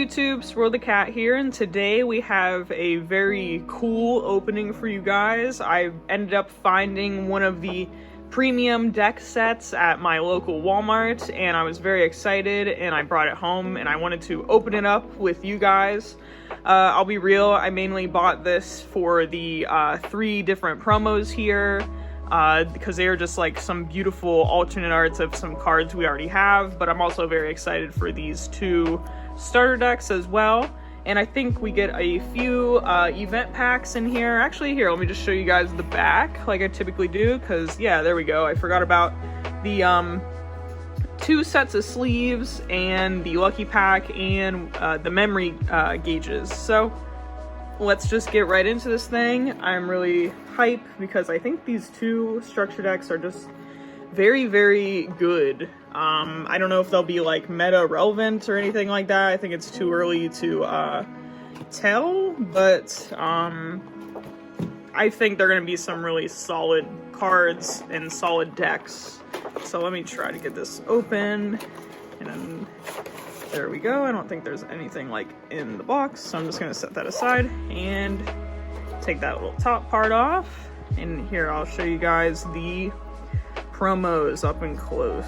YouTube? Swirl the Cat here, and today we have a very cool opening for you guys. I ended up finding one of the premium deck sets at my local Walmart, and I was very excited, and I brought it home, and I wanted to open it up with you guys. I'll be real, I mainly bought this for the 3 different promos here, because they are just like some beautiful alternate arts of some cards we already have, but I'm also very excited for these 2 starter decks as well. And I think we get a few event packs in here. Actually, here, let me just show you guys the back like I typically do, because yeah, there we go. I forgot about the 2 sets of sleeves and the lucky pack and the memory gauges. So let's just get right into this thing. I'm really hyped because I think these 2 structure decks are just very, very good. I don't know if they'll be like meta relevant or anything like that. I think it's too early to tell, but I think they're going to be some really solid cards and solid decks. So let me try to get this open, and then there we go. I don't think there's anything like in the box, so I'm just going to set that aside and take that little top part off. And here I'll show you guys the promos up and close,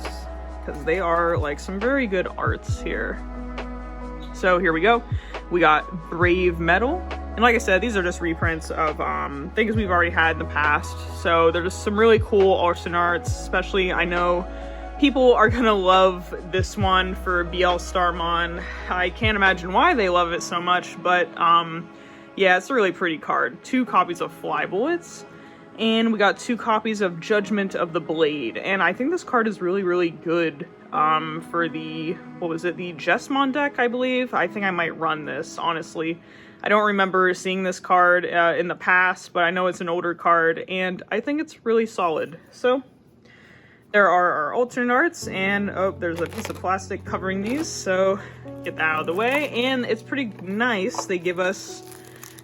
because they are like some very good arts here. So here we go. We got Brave Metal, and like I said, these are just reprints of things we've already had in the past. So they're just some really cool alternate arts. Especially, I know people are gonna love this one for BL Starmon. I can't imagine why they love it so much, but yeah, it's a really pretty card. 2 copies of Fly Bullets, and we got 2 copies of Judgment of the Blade. And I think this card is really, really good for the, what was it, the Jesmon deck, I believe. I think I might run this, honestly. I don't remember seeing this card in the past, but I know it's an older card, and I think it's really solid. So there are our alternate arts, and oh, there's a piece of plastic covering these, so get that out of the way. And it's pretty nice. They give us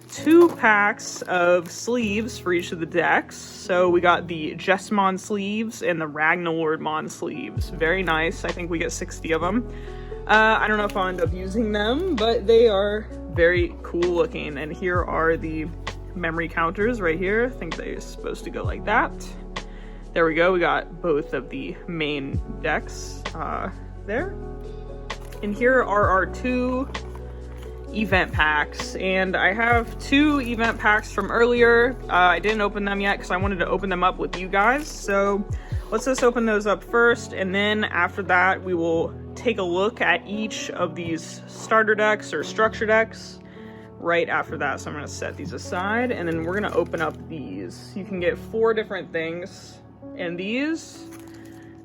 2 packs of sleeves for each of the decks. So we got the Jesmon sleeves and the RagnaLordmon sleeves. Very nice. I think we get 60 of them. I don't know if I'll end up using them, but they are very cool looking. And here are the memory counters right here. I think they're supposed to go like that. There we go. We got both of the main decks there. And here are our 2 event packs, and I have 2 event packs from earlier. I didn't open them yet because I wanted to open them up with you guys, so let's just open those up first, and then after that we will take a look at each of these starter decks or structure decks right after that. So I'm going to set these aside, and then we're going to open up these. You can get 4 different things in these.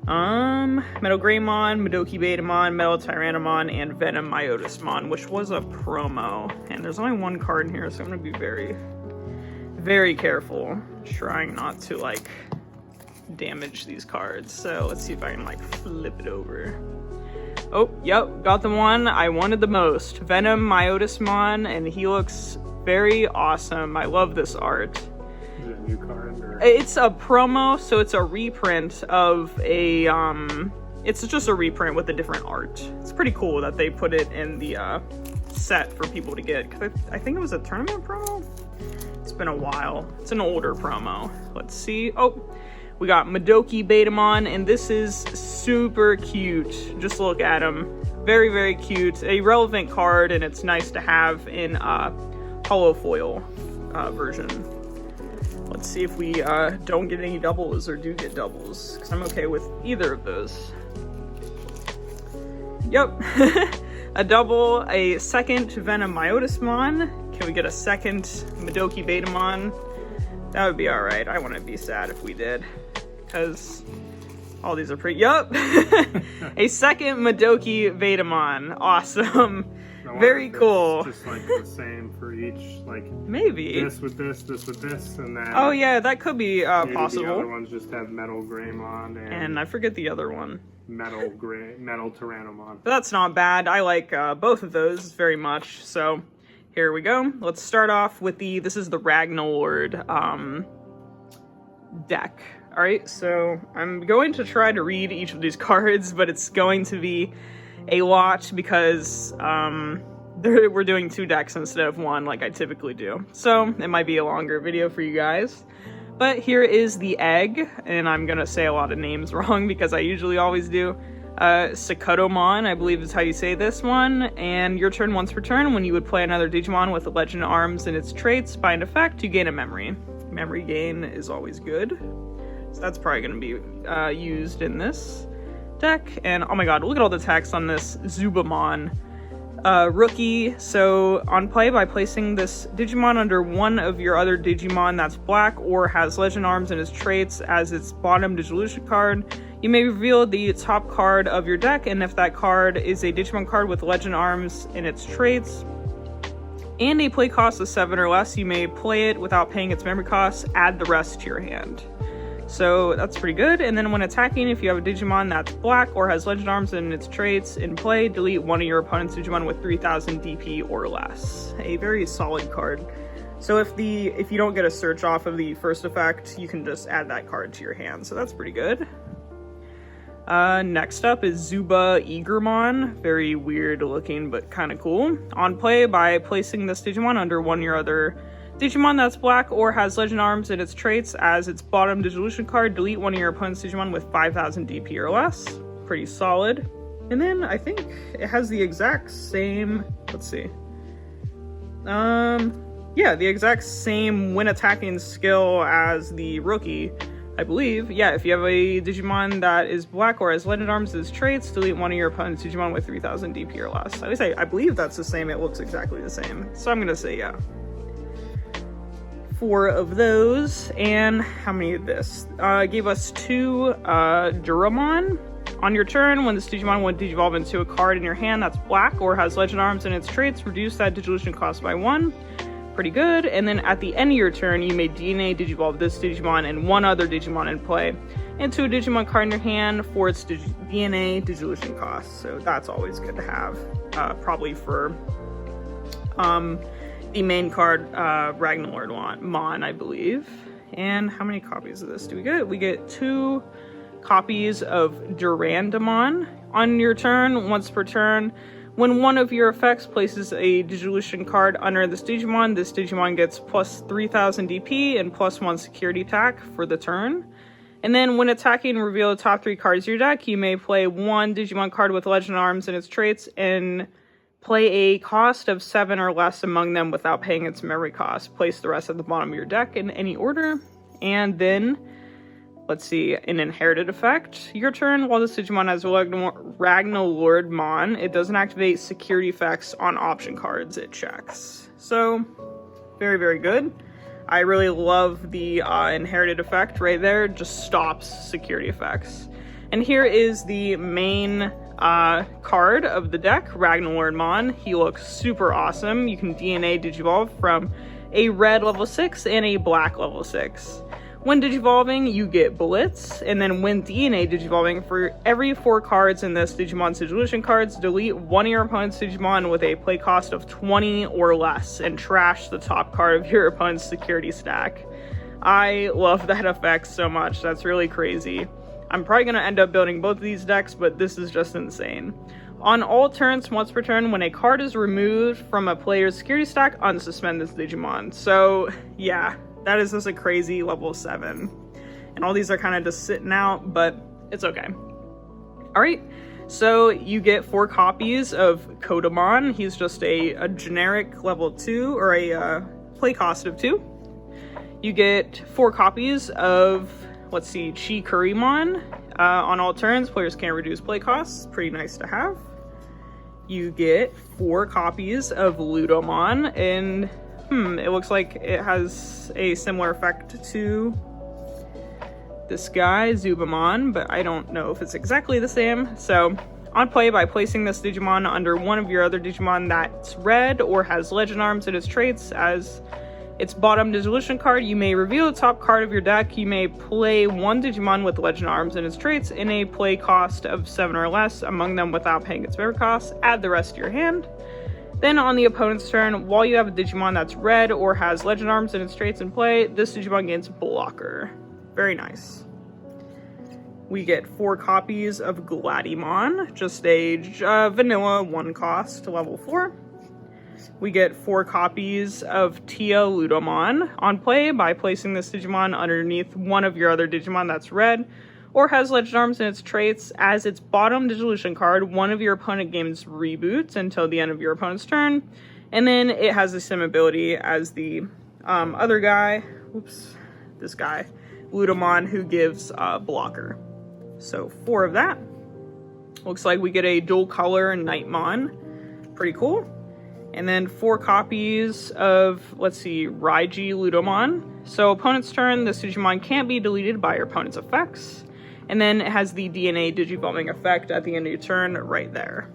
Metal Greymon, Madoki Betamon, Metal Tyrannomon, and Venom Myotismon, which was a promo. And there's only 1 card in here, so I'm gonna be very, very careful, trying not to like damage these cards. So let's see if I can like flip it over. Oh, yep, got the one I wanted the most. Venom Myotismon, and he looks very awesome. I love this art. Is it a new card, or? It's a promo, so it's a reprint of a, it's just a reprint with a different art. It's pretty cool that they put it in the set for people to get, because I think it was a tournament promo? It's been a while. It's an older promo. Let's see. Oh, we got Madoki Betamon, and this is super cute. Just look at him. Very, very cute. A relevant card, and it's nice to have in holo foil version. Let's see if we don't get any doubles or do get doubles, because I'm okay with either of those. Yep. A double, a second Venom Myotismon. Can we get a second Madoki Betamon? That would be alright. I wouldn't be sad if we did, because all these are pretty. Yup! A second Madoki Betamon. Awesome. Very cool. Just like the same for each, like maybe this with this with this, and then. Oh yeah, that could be possible. The other ones just have Metal Greymon and I forget the other one. Metal Tyrannomon. But that's not bad. I like both of those very much. So here we go. Let's start off with this is the RagnaLord deck. All right, so I'm going to try to read each of these cards, but it's going to be a lot because we're doing 2 decks instead of 1 like I typically do. So it might be a longer video for you guys. But here is the egg, and I'm gonna say a lot of names wrong because I usually always do. Sakotomon, I believe is how you say this one, and your turn once per turn, when you would play another Digimon with legend arms and its traits, by an effect, you gain a memory. Memory gain is always good. So that's probably going to be used in this deck. And oh my god, look at all the text on this Zubamon rookie. So on play, by placing this Digimon under one of your other Digimon that's black or has legend arms and its traits as its bottom Digivolution card, you may reveal the top card of your deck, and if that card is a Digimon card with legend arms and its traits and a play cost of 7 or less, you may play it without paying its memory costs, add the rest to your hand. So that's pretty good. And then when attacking, if you have a Digimon that's black or has legend arms and its traits in play, delete one of your opponent's Digimon with 3000 DP or less. A very solid card. So if you don't get a search off of the first effect, you can just add that card to your hand. So that's pretty good. Next up is Zuba Eagermon. Very weird looking, but kind of cool. On play, by placing this Digimon under one of your other Digimon that's black or has legend arms and its traits as its bottom Digivolution card, delete one of your opponent's Digimon with 5000 DP or less. Pretty solid. And then I think it has the exact same, let's see. Yeah, the exact same when attacking skill as the rookie, I believe. Yeah, if you have a Digimon that is black or has legend arms as traits, delete one of your opponent's Digimon with 3000 DP or less. I believe that's the same. It looks exactly the same. So I'm gonna say yeah. 4 of those. And how many of this? Gave us 2 Duramon. On your turn, when this Digimon would digivolve into a card in your hand that's black or has legend arms and its traits, reduce that Digivolution cost by 1. Pretty good. And then at the end of your turn, you may DNA Digivolve this Digimon and one other Digimon in play into a Digimon card in your hand for its DNA Digivolution cost. So that's always good to have. Probably for the main card, RagnaLordmon, I believe. And how many copies of this do we get? We get 2 copies of Durandamon. On your turn, once per turn, when one of your effects places a Digivolution card under this Digimon gets plus 3000 DP and plus 1 security attack for the turn. And then when attacking, reveal the top 3 cards of your deck. You may play one Digimon card with legend arms and its traits and play a cost of 7 or less among them without paying its memory cost. Place the rest at the bottom of your deck in any order. And then, let's see, an inherited effect. Your turn, while this Digimon has RagnaLordmon, it doesn't activate security effects on option cards it checks. So, very, very good. I really love the inherited effect right there. It just stops security effects. And here is the main card of the deck, RagnaLordmon. He looks super awesome. You can DNA Digivolve from a red level 6 and a black level 6. When Digivolving, you get Blitz, and then when DNA Digivolving, for every 4 cards in this Digimon's Digivolution cards, delete one of your opponent's Digimon with a play cost of 20 or less, and trash the top card of your opponent's security stack. I love that effect so much. That's really crazy. I'm probably going to end up building both of these decks, but this is just insane. On all turns, once per turn, when a card is removed from a player's security stack, unsuspend this Digimon. So, yeah. That is just a crazy level 7. And all these are kind of just sitting out, but it's okay. Alright, so you get 4 copies of Kodomon. He's just a generic level 2, or a play cost of 2. You get 4 copies of, let's see, Chikurimon. On all turns, players can't reduce play costs. Pretty nice to have. You get 4 copies of Ludomon, and it looks like it has a similar effect to this guy, Zubamon, but I don't know if it's exactly the same. So, on play, by placing this Digimon under one of your other Digimon that's red or has legend arms and its traits as its bottom Digivolution card, you may reveal the top card of your deck. You may play one Digimon with legend arms and its traits in a play cost of 7 or less among them without paying its memory cost. Add the rest to your hand. Then on the opponent's turn, while you have a Digimon that's red or has legend arms and its traits in play, this Digimon gains Blocker. Very nice. We get 4 copies of Gladimon, just a vanilla 1 cost, level 4. We get 4 copies of Ludomon on play by placing this Digimon underneath one of your other Digimon that's red, or has Legend Arms in its traits. As its bottom Digivolution card, one of your opponent games reboots until the end of your opponent's turn, and then it has the same ability as the other guy, this guy, Ludomon, who gives blocker. So 4 of that. Looks like we get a dual color Nightmon. Pretty cool. And then 4 copies of, let's see, RagnaLordmon. So opponent's turn, this Digimon can't be deleted by your opponent's effects. And then it has the DNA Digivolving effect at the end of your turn right there.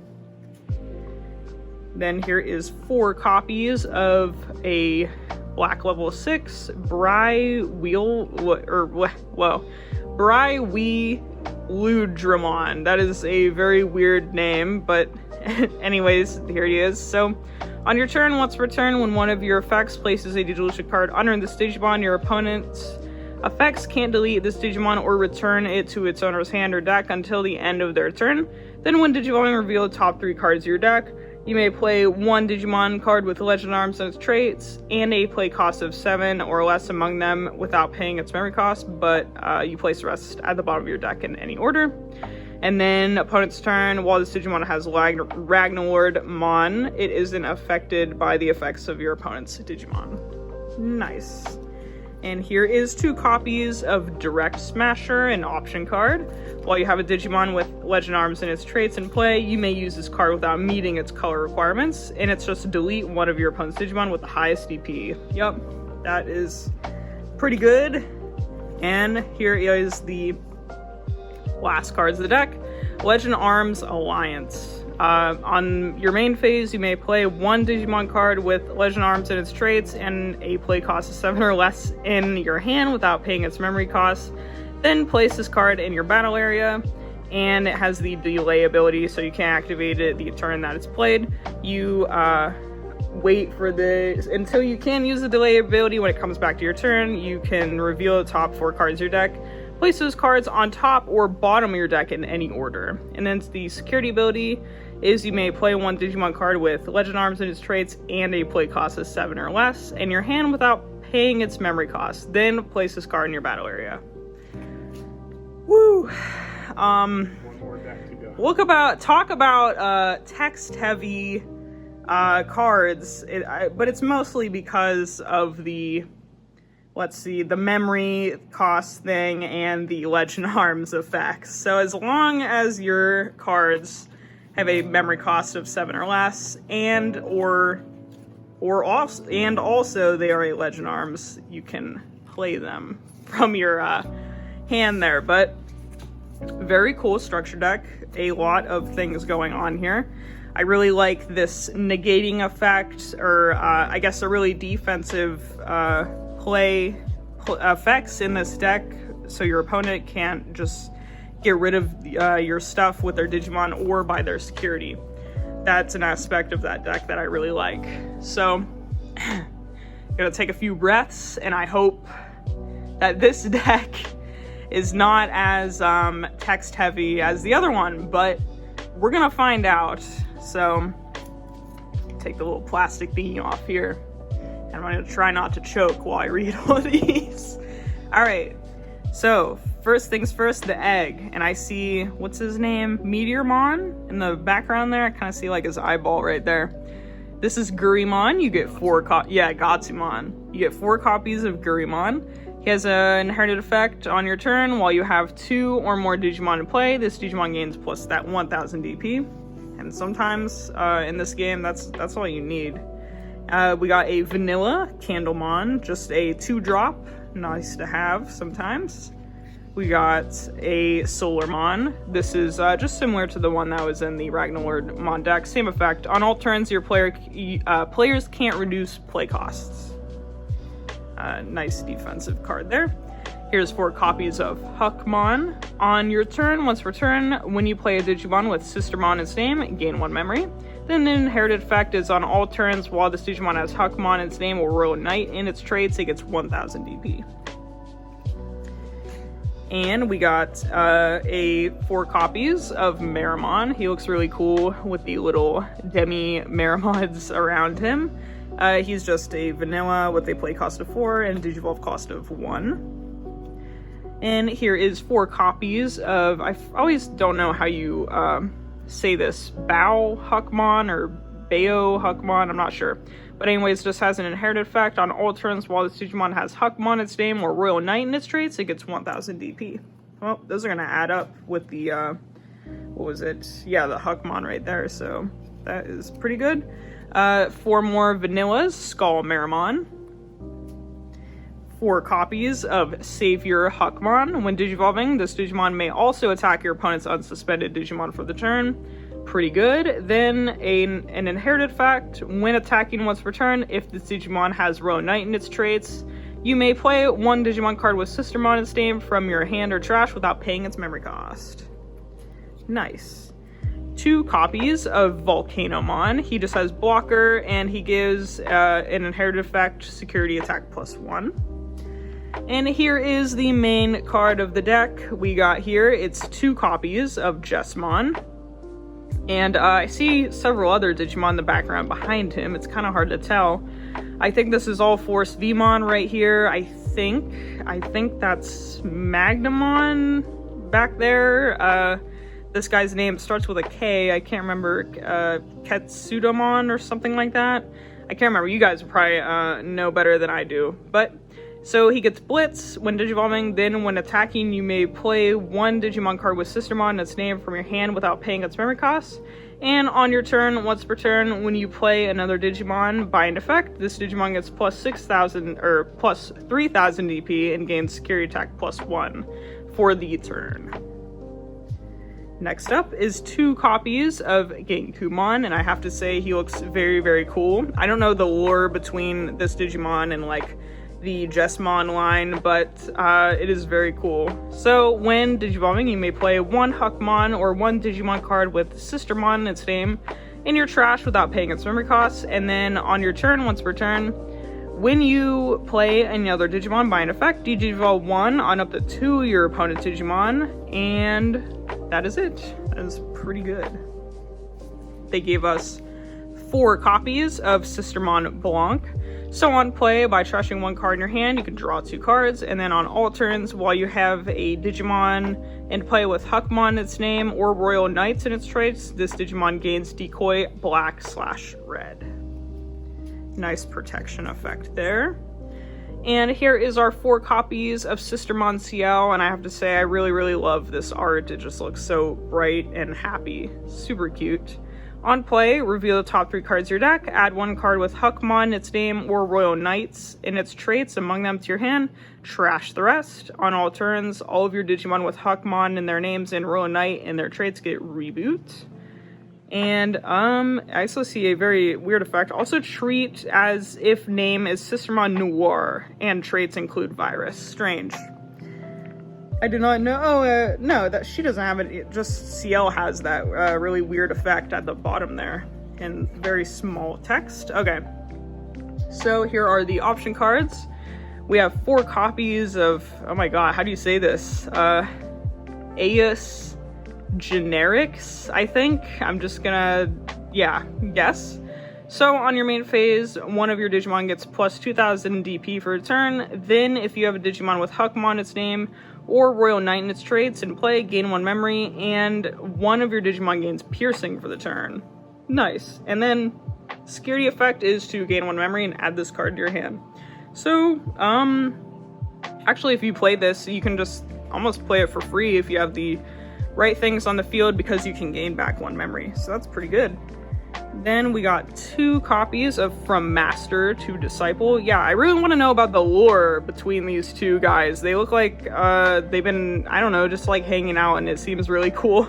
Then here is 4 copies of a black level 6 RagnaLordmon. That is a very weird name, but anyways, here he is. So on your turn, once per turn, when one of your effects places a Digivolution card under this Digimon, your opponent's effects can't delete this Digimon or return it to its owner's hand or deck until the end of their turn. Then when Digivolving, reveal the top 3 cards of your deck. You may play 1 Digimon card with Legend Arms and its traits, and a play cost of 7 or less among them without paying its memory cost, but you place the rest at the bottom of your deck in any order. And then opponent's turn, while this Digimon has RagnaLordmon, it isn't affected by the effects of your opponent's Digimon. Nice. And here is 2 copies of Direct Smasher, an option card. While you have a Digimon with Legend Arms and its traits in play, you may use this card without meeting its color requirements, and it's just to delete one of your opponent's Digimon with the highest DP. Yup, that is pretty good. And here is the last cards of the deck. Legend Arms Alliance. On your main phase, you may play 1 Digimon card with Legend Arms and its traits and a play cost of 7 or less in your hand without paying its memory cost. Then place this card in your battle area, and it has the delay ability, so you can't activate it the turn that it's played. You wait for until you can use the delay ability. When it comes back to your turn, you can reveal the top 4 cards of your deck. Place those cards on top or bottom of your deck in any order. And then the security ability is you may play 1 Digimon card with Legend Arms and its traits and a play cost of 7 or less in your hand without paying its memory cost. Then place this card in your battle area. Woo! One more deck to go. Talk about text-heavy cards, but it's mostly because of the, the memory cost thing and the Legend Arms effects. So as long as your cards have a memory cost of 7 or less, and also they are a Legend Arms, you can play them from your hand there. But very cool structure deck, a lot of things going on here. I really like this negating effect, or I guess a really defensive play effects in this deck, so your opponent can't just get rid of your stuff with their Digimon or by their security. That's an aspect of that deck that I really like. So gonna take a few breaths, and I hope that this deck is not as text heavy as the other one, but we're gonna find out. So take the little plastic thingy off here, and I'm gonna try not to choke while I read all of these. All right, so first things first, the egg, and I see, what's his name, Meteormon in the background there. I kind of see like his eyeball right there. This is Gurimon. You get 4 Gotsumon. You get 4 copies of Gurimon. He has an inherited effect on your turn. While you have 2 or more Digimon in play, this Digimon gains plus that 1000 DP. And sometimes in this game, that's all you need. We got a vanilla Candlemon, just a 2-drop, nice to have sometimes. We got a Solarmon. This is just similar to the one that was in the RagnaLordmon deck. Same effect. On all turns, your players can't reduce play costs. Nice defensive card there. Here's 4 copies of Huckmon. On your turn, once per turn, when you play a Digimon with Sistermon in its name, gain 1 memory. Then the inherited effect is on all turns, while this Digimon has Huckmon in its name or Royal Knight in its traits, it gets 1000 DP. And we got 4 copies of Meramon. He looks really cool with the little demi Meramods around him. He's just a vanilla with a play cost of 4 and Digivolve cost of 1. And here is 4 copies of, I always don't know how you say this, Bao Huckmon or Bao Huckmon, I'm not sure. But anyways, just has an inherited effect. On all turns while this Digimon has Huckmon its name or Royal Knight in its traits, it gets 1000 DP. Well, those are going to add up with the, what was it? Yeah, the Huckmon right there, so that is pretty good. 4 more vanillas, Skull Meramon. 4 copies of Savior Huckmon. When Digivolving, this Digimon may also attack your opponent's unsuspended Digimon for the turn. Pretty good. Then an inherited fact, when attacking once per turn, if this Digimon has Royal Knight in its traits, you may play 1 Digimon card with Sistermon in its name from your hand or trash without paying its memory cost. Nice. 2 copies of Volcanomon. He just has blocker and he gives an inherited effect, security attack +1. And here is the main card of the deck we got here. It's 2 copies of Jesmon. And I see several other Digimon in the background behind him. It's kind of hard to tell. I think this is all Force Vmon right here. I think that's Magnamon back there. This guy's name starts with a K. I can't remember. Ketsudamon or something like that. I can't remember. You guys probably know better than I do. But so he gets Blitz when Digivolving, then when attacking you may play 1 Digimon card with Sistermon and its name from your hand without paying its memory costs. And on your turn, once per turn, when you play another Digimon by an effect, this Digimon gets +6000 or +3000 DP and gains security attack +1 for the turn. Next up is 2 copies of Genkumon, and I have to say he looks very, very cool. I don't know the lore between this Digimon and like the Jesmon line, but it is very cool. So when Digivolving, you may play 1 Huckmon or 1 Digimon card with Sistermon in its name in your trash without paying its memory costs, and then on your turn, once per turn, when you play any other Digimon by an effect, Digivolve 1 on up to 2 your opponent's Digimon, and that is it. That is pretty good. They gave us 4 copies of Sistermon Blanc. So on play, by trashing 1 card in your hand, you can draw 2 cards, and then on all turns, while you have a Digimon in play with Huckmon in its name or Royal Knights in its traits, this Digimon gains Decoy Black/Red. Nice protection effect there. And here is our 4 copies of Sistermon CL, and I have to say I really, really love this art. It just looks so bright and happy. Super cute. On play, reveal the top 3 cards of your deck, add 1 card with Huckmon, its name, or Royal Knights in its traits among them to your hand, trash the rest. On all turns, all of your Digimon with Huckmon in their names and Royal Knight in their traits get reboot. And I also see a very weird effect. Also treat as if name is Sistermon Noir, and traits include Virus. Strange. I do not know. Oh, no, that she doesn't have it. Just CL has that really weird effect at the bottom there in very small text. Okay. So here are the option cards. We have 4 copies of, oh my god, how do you say this? Aeus Generics, I think. I'm just gonna, guess. So on your main phase, 1 of your Digimon gets +2000 DP for a turn. Then if you have a Digimon with Huckmon its name, or Royal Knight in its traits in play, gain 1 memory, and 1 of your Digimon gains piercing for the turn. Nice. And then security effect is to gain 1 memory and add this card to your hand. So, actually if you play this, you can just almost play it for free if you have the right things on the field, because you can gain back 1 memory. So that's pretty good. Then we got 2 copies of From Master to Disciple. Yeah, I really want to know about the lore between these 2 guys. They look like they've been, I don't know, just like hanging out, and it seems really cool.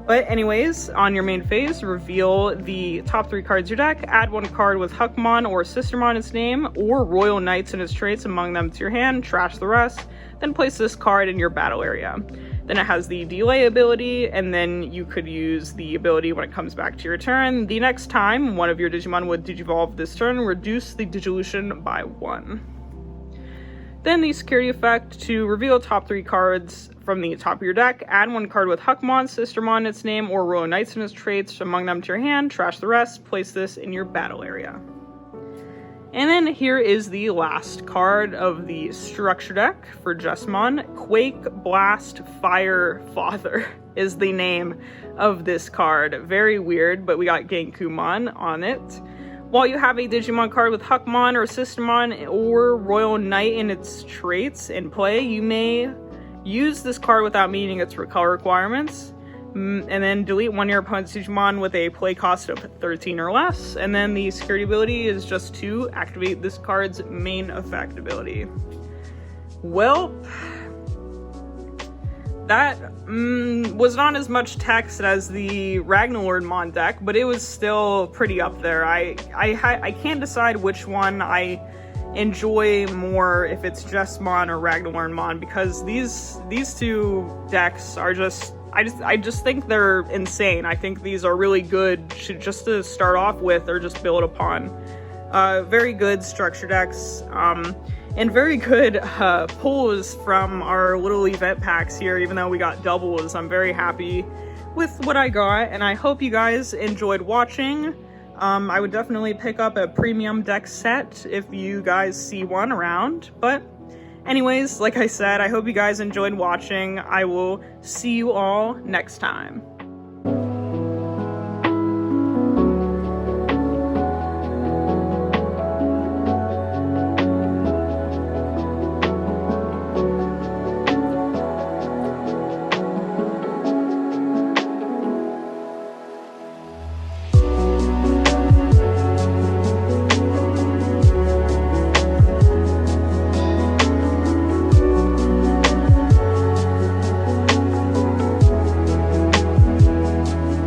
But anyways, on your main phase, reveal the top 3 cards of your deck, add 1 card with Huckmon or Sistermon its name, or Royal Knights in its traits among them to your hand, trash the rest, then place this card in your battle area. Then it has the delay ability, and then you could use the ability when it comes back to your turn. The next time one of your Digimon would Digivolve this turn, reduce the Digivolution by 1. Then the security effect to reveal top 3 cards from the top of your deck. Add 1 card with Huckmon, Sistermon in its name, or Royal Knights in its traits among them to your hand. Trash the rest. Place this in your battle area. And then here is the last card of the structure deck for Jesmon. Quake, Blast, Fire, Father is the name of this card. Very weird, but we got Genkumon on it. While you have a Digimon card with Huckmon or Sistermon or Royal Knight in its traits in play, you may use this card without meeting its color requirements. And then delete 1 of your opponent's Digimon with a play cost of 13 or less. And then the security ability is just to activate this card's main effect ability. Well, that was not as much text as the RagnaLordmon deck, but it was still pretty up there. I can't decide which one I enjoy more, if it's Jesmon or RagnaLordmon, because these 2 decks are just I just think they're insane. I think these are really good just to start off with or just build upon. Very good structure decks. And very good pulls from our little event packs here, even though we got doubles. I'm very happy with what I got, and I hope you guys enjoyed watching. I would definitely pick up a premium deck set if you guys see one around. But anyways, like I said, I hope you guys enjoyed watching. I will see you all next time.